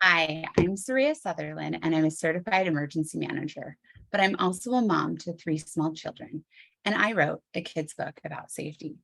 Hi, I'm Soraya Sutherlin, and I'm a certified emergency manager, but I'm also a mom to 3 small children, and I wrote a kid's book about safety.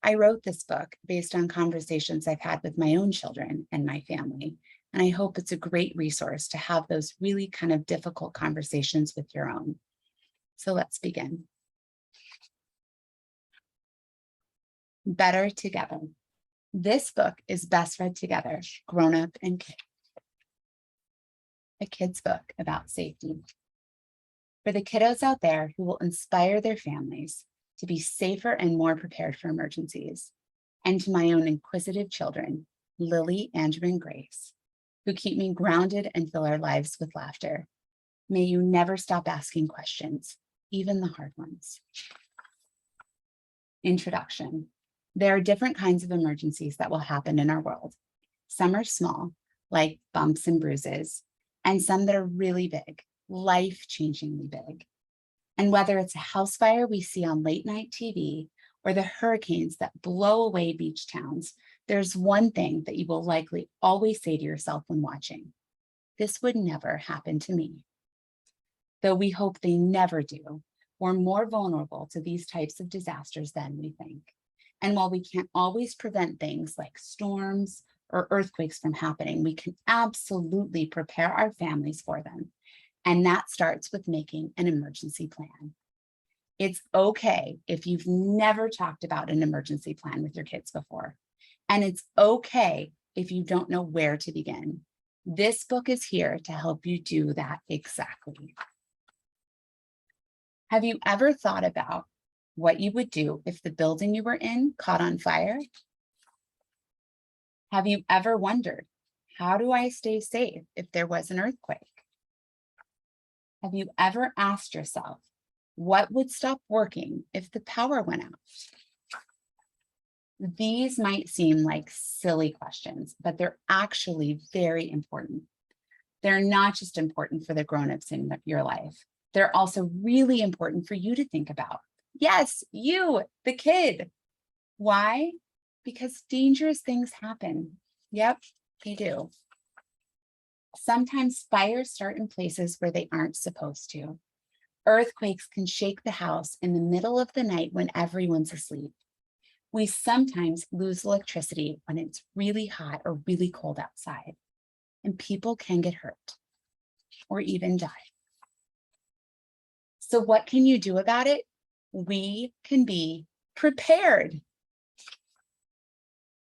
I wrote this book based on conversations I've had with my own children and my family, and I hope it's a great resource to have those really kind of difficult conversations with your own. So let's begin. Better Together. This book is best read together, grown up and kid. A kid's book about safety. For the kiddos out there who will inspire their families to be safer and more prepared for emergencies, and to my own inquisitive children, Lily, Andrew, and Grace, who keep me grounded and fill our lives with laughter. May you never stop asking questions, even the hard ones. Introduction. There are different kinds of emergencies that will happen in our world. Some are small, like bumps and bruises, and some that are really big, life-changingly big. And whether it's a house fire we see on late night TV or the hurricanes that blow away beach towns, there's one thing that you will likely always say to yourself when watching: this would never happen to me. Though we hope they never do, we're more vulnerable to these types of disasters than we think. And while we can't always prevent things like storms or earthquakes from happening, we can absolutely prepare our families for them. And that starts with making an emergency plan. It's okay if you've never talked about an emergency plan with your kids before. And it's okay if you don't know where to begin. This book is here to help you do that exactly. Have you ever thought about what you would do if the building you were in caught on fire? Have you ever wondered, how do I stay safe if there was an earthquake? Have you ever asked yourself, what would stop working if the power went out? These might seem like silly questions, but they're actually very important. They're not just important for the grown-ups in your life. They're also really important for you to think about. Yes, you, the kid. Why? Because dangerous things happen. Yep, they do. Sometimes fires start in places where they aren't supposed to. Earthquakes can shake the house in the middle of the night when everyone's asleep. We sometimes lose electricity when it's really hot or really cold outside, and people can get hurt or even die. So what can you do about it? We can be prepared.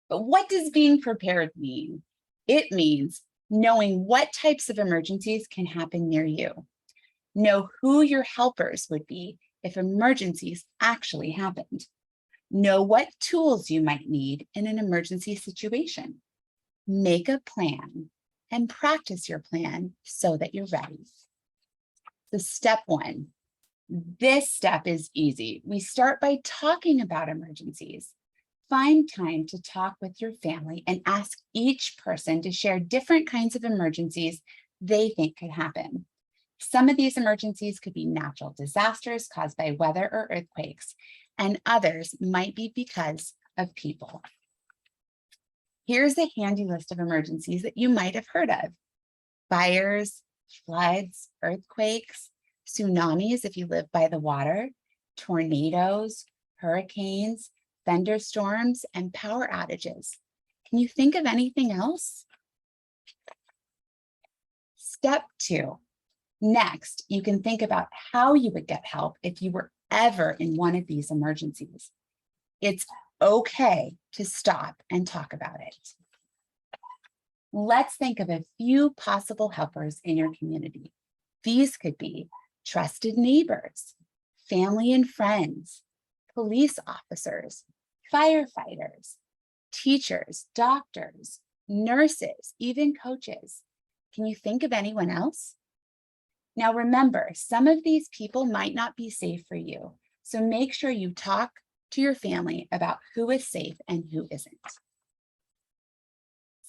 But what does being prepared mean? It means knowing what types of emergencies can happen near you. Know who your helpers would be if emergencies actually happened. Know what tools you might need in an emergency situation. Make a plan and practice your plan so that you're ready. So step 1. This step is easy. We start by talking about emergencies. Find time to talk with your family and ask each person to share different kinds of emergencies they think could happen. Some of these emergencies could be natural disasters caused by weather or earthquakes, and others might be because of people. Here's a handy list of emergencies that you might have heard of: fires, floods, earthquakes, tsunamis if you live by the water, tornadoes, hurricanes, thunderstorms, and power outages. Can you think of anything else? Step 2. Next, you can think about how you would get help if you were ever in one of these emergencies. It's okay to stop and talk about it. Let's think of a few possible helpers in your community. These could be trusted neighbors, family and friends, police officers, firefighters, teachers, doctors, nurses, even coaches. Can you think of anyone else? Now remember, some of these people might not be safe for you, so make sure you talk to your family about who is safe and who isn't.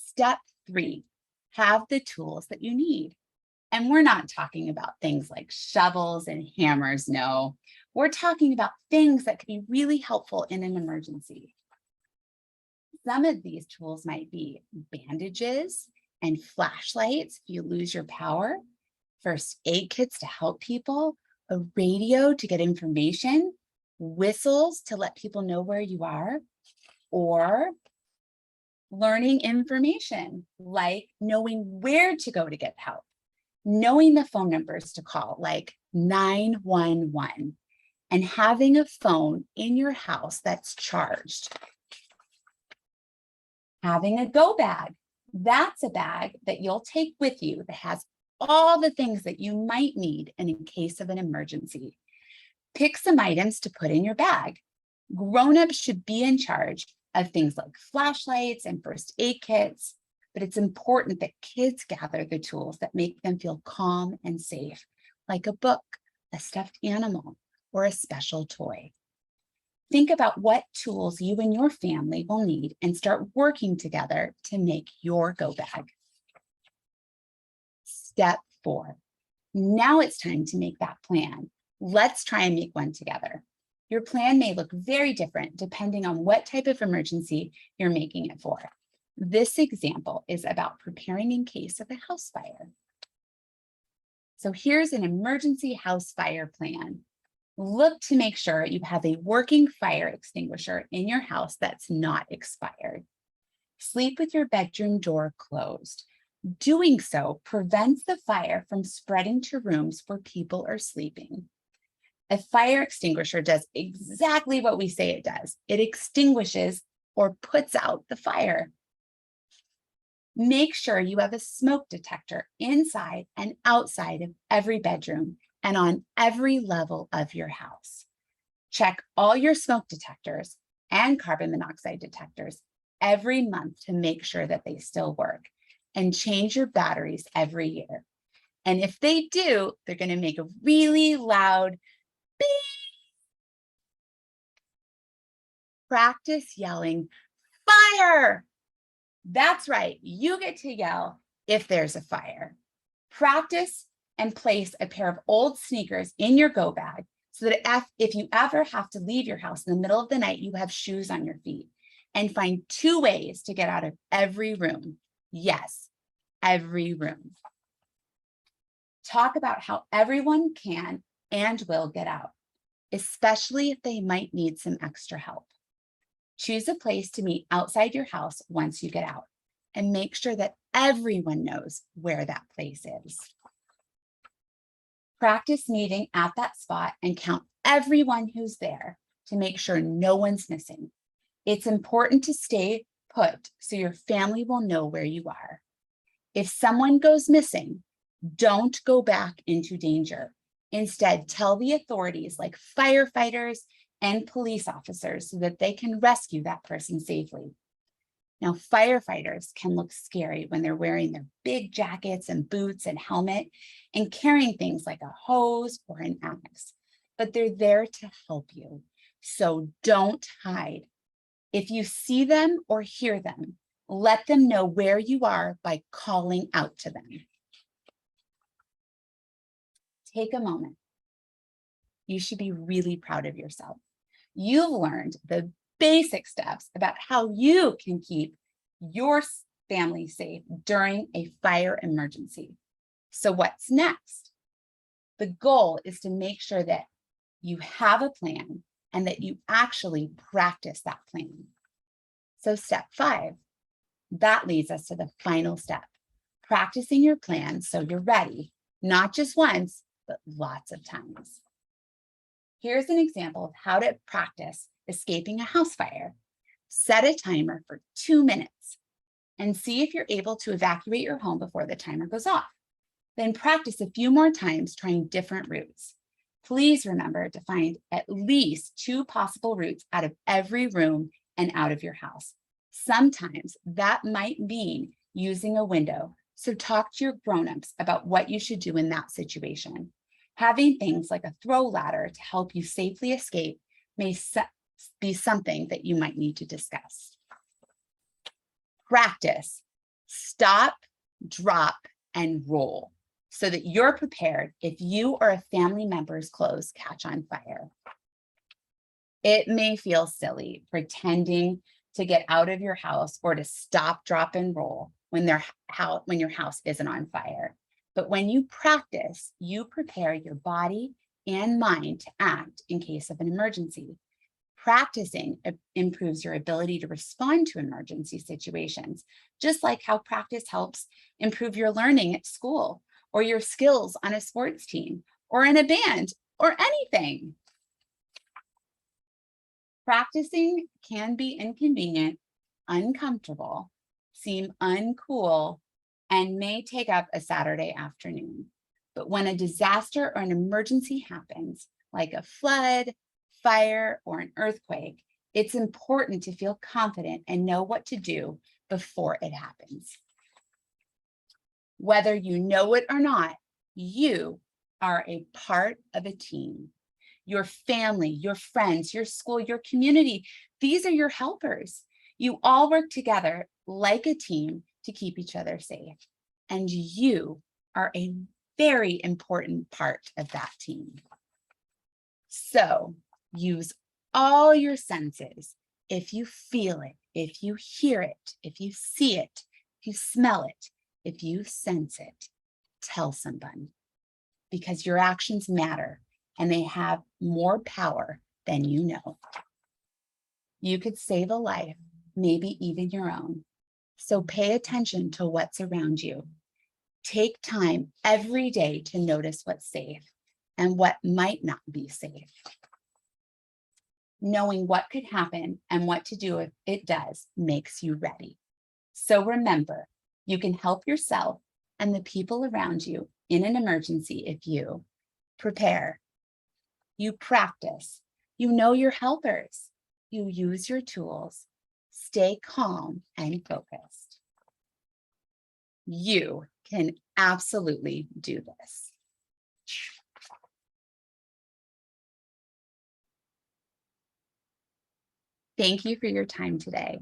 Step 3, have the tools that you need. And we're not talking about things like shovels and hammers, no. We're talking about things that could be really helpful in an emergency. Some of these tools might be bandages, and flashlights if you lose your power, first aid kits to help people, a radio to get information, whistles to let people know where you are, or learning information like knowing where to go to get help, knowing the phone numbers to call like 911, and having a phone in your house that's charged. Having a go bag. That's a bag that you'll take with you that has all the things that you might need in case of an emergency. Pick some items to put in your bag. Grown-ups should be in charge of things like flashlights and first aid kits, but it's important that kids gather the tools that make them feel calm and safe, like a book, a stuffed animal, or a special toy. Think about what tools you and your family will need and start working together to make your go bag. Step 4. Now it's time to make that plan. Let's try and make one together. Your plan may look very different depending on what type of emergency you're making it for. This example is about preparing in case of a house fire. So here's an emergency house fire plan. Look to make sure you have a working fire extinguisher in your house that's not expired. Sleep with your bedroom door closed. Doing so prevents the fire from spreading to rooms where people are sleeping. A fire extinguisher does exactly what we say it does. It extinguishes or puts out the fire. Make sure you have a smoke detector inside and outside of every bedroom and on every level of your house. Check all your smoke detectors and carbon monoxide detectors every month to make sure that they still work, and change your batteries every year. And if they do, they're going to make a really loud beep. Practice yelling, fire! That's right, you get to yell if there's a fire. Practice and place a pair of old sneakers in your go bag so that if you ever have to leave your house in the middle of the night, you have shoes on your feet. And find 2 ways to get out of every room. Yes, every room. Talk about how everyone can and will get out, especially if they might need some extra help. Choose a place to meet outside your house once you get out, and make sure that everyone knows where that place is. Practice meeting at that spot and count everyone who's there to make sure no one's missing. It's important to stay put so your family will know where you are. If someone goes missing, don't go back into danger. Instead, tell the authorities like firefighters and police officers so that they can rescue that person safely. Now, firefighters can look scary when they're wearing their big jackets and boots and helmet and carrying things like a hose or an axe, but they're there to help you. So don't hide. If you see them or hear them, let them know where you are by calling out to them. Take a moment. You should be really proud of yourself. You've learned the basic steps about how you can keep your family safe during a fire emergency. So what's next? The goal is to make sure that you have a plan and that you actually practice that plan. So step 5, that leads us to the final step, practicing your plan so you're ready, not just once, but lots of times. Here's an example of how to practice escaping a house fire. Set a timer for 2 minutes and see if you're able to evacuate your home before the timer goes off. Then practice a few more times trying different routes. Please remember to find at least 2 possible routes out of every room and out of your house. Sometimes that might mean using a window, so talk to your grown-ups about what you should do in that situation. Having things like a throw ladder to help you safely escape may be something that you might need to discuss. Practice, stop, drop, and roll so that you're prepared if you or a family member's clothes catch on fire. It may feel silly pretending to get out of your house or to stop, drop, and roll, when your house isn't on fire. But when you practice, you prepare your body and mind to act in case of an emergency. Practicing improves your ability to respond to emergency situations, just like how practice helps improve your learning at school or your skills on a sports team or in a band or anything. Practicing can be inconvenient, uncomfortable, seem uncool, and may take up a Saturday afternoon. But when a disaster or an emergency happens, like a flood, fire, or an earthquake, it's important to feel confident and know what to do before it happens. Whether you know it or not, you are a part of a team. Your family, your friends, your school, your community, these are your helpers. You all work together like a team to keep each other safe. And you are a very important part of that team. So use all your senses. If you feel it, if you hear it, if you see it, if you smell it, if you sense it, tell someone, because your actions matter and they have more power than you know. You could save a life, maybe even your own. So pay attention to what's around you. Take time every day to notice what's safe and what might not be safe. Knowing what could happen and what to do if it does makes you ready. So remember, you can help yourself and the people around you in an emergency if you prepare, you practice, you know your helpers, you use your tools, stay calm and focused. You can absolutely do this. Thank you for your time today.